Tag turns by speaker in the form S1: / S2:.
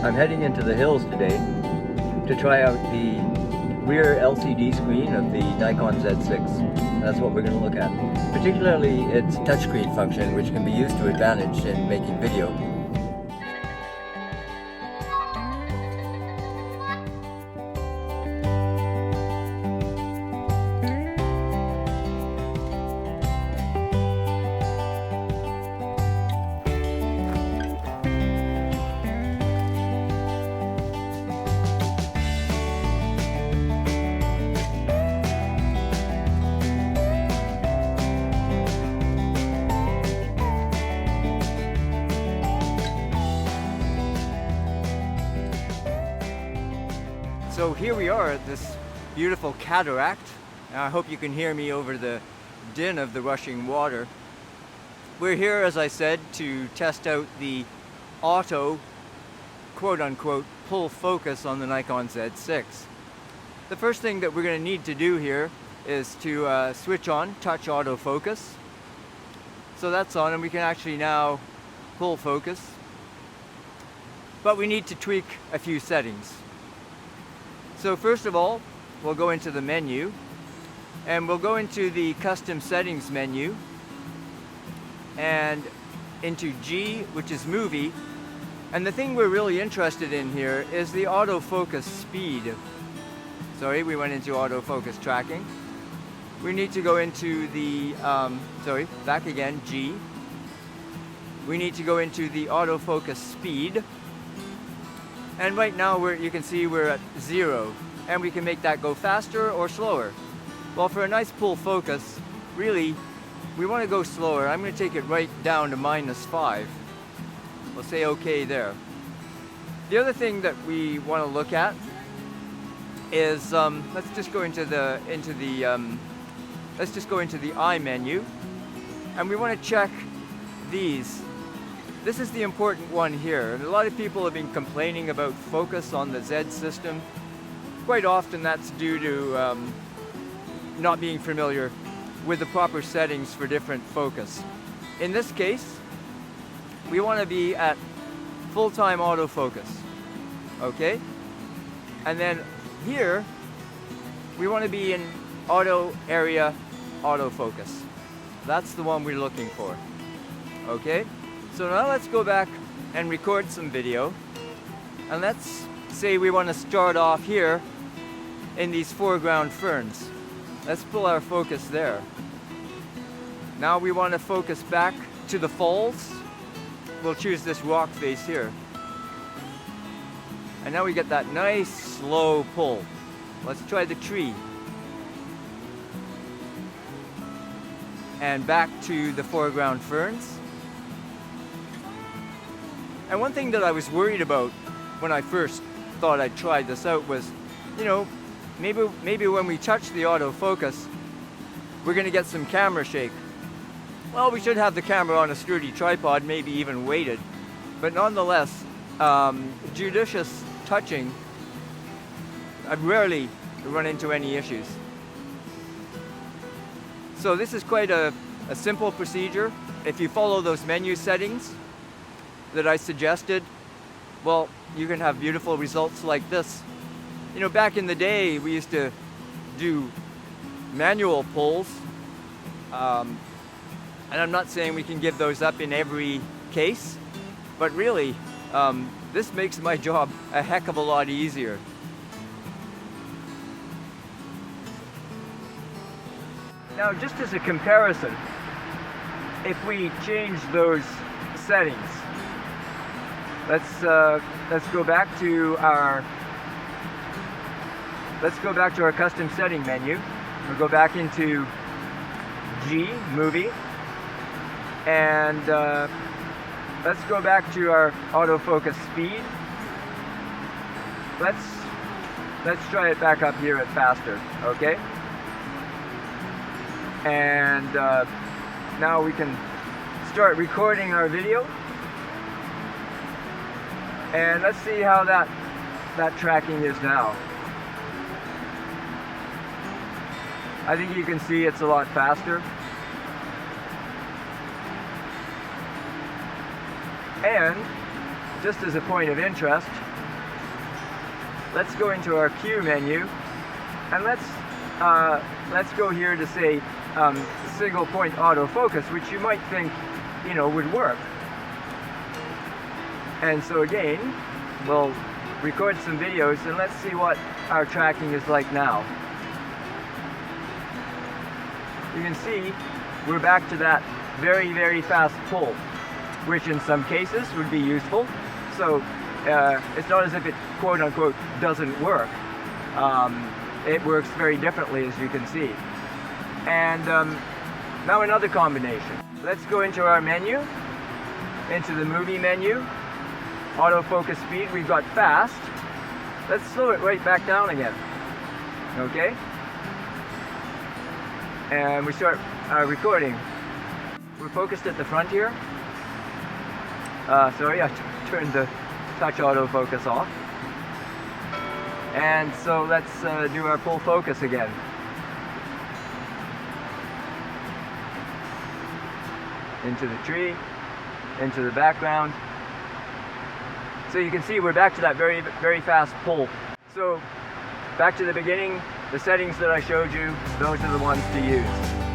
S1: I'm heading into the hills today to try out the rear LCD screen of the Nikon Z6. That's what we're going to look at. Particularly its touchscreen function, which can be used to advantage in making video. So here we are at this beautiful cataract. Now I hope you can hear me over the din of the rushing water. We're here, as I said, to test out the auto, quote-unquote, pull focus on the Nikon Z6. The first thing that we're going to need to do here is to switch on touch autofocus. So that's on, and we can actually now pull focus. But we need to tweak a few settings. So first of all, we'll go into the menu, and we'll go into the custom settings menu, and into G, which is movie. And the thing we're really interested in here is the autofocus speed. Sorry, we went into autofocus tracking. We need to go into the, back again, G. We need to go into the autofocus speed. And right now you can see we're at 0, and we can make that go faster or slower. Well, for a nice pull focus, really, we want to go slower. I'm going to take it right down to -5. We'll say okay there. The other thing that we want to look at is let's just go into the I menu, and we want to check these. This is the important one here. And a lot of people have been complaining about focus on the Z system. Quite often that's due to not being familiar with the proper settings for different focus. In this case, we want to be at full-time autofocus, okay? And then here, we want to be in auto area autofocus. That's the one we're looking for, okay? So now let's go back and record some video, and let's say we want to start off here in these foreground ferns. Let's pull our focus there. Now we want to focus back to the falls. We'll choose this rock face here. And now we get that nice slow pull. Let's try the tree. And back to the foreground ferns. And one thing that I was worried about when I first thought I'd try this out was, you know, maybe when we touch the autofocus, we're going to get some camera shake. Well, we should have the camera on a sturdy tripod, maybe even weighted. But nonetheless, judicious touching, I've rarely run into any issues. So this is quite a simple procedure. If you follow those menu settings that I suggested, well, you can have beautiful results like this. You know, back in the day, we used to do manual pulls, and I'm not saying we can give those up in every case, but really, this makes my job a heck of a lot easier. Now, just as a comparison, if we change those settings, let's go back to our custom setting menu. We'll go back into G, movie, and let's go back to our autofocus speed. Let's try it back up here at faster, okay? And now we can start recording our video. And let's see how that tracking is now. I think you can see it's a lot faster. And just as a point of interest, let's go into our Q menu, and let's go here to say single point autofocus, which you might think, you know, would work. And so again, we'll record some videos and let's see what our tracking is like now. You can see we're back to that very, very fast pull, which in some cases would be useful. So it's not as if it quote unquote doesn't work. It works very differently, as you can see. And now another combination. Let's go into our menu, into the movie menu. Autofocus speed, we've got fast. Let's slow it right back down again. Okay? And we start recording. We're focused at the front here. Sorry, I turned the touch autofocus off. And so let's do our full focus again. Into the tree, into the background. So you can see we're back to that very, very fast pull. So back to the beginning, the settings that I showed you, those are the ones to use.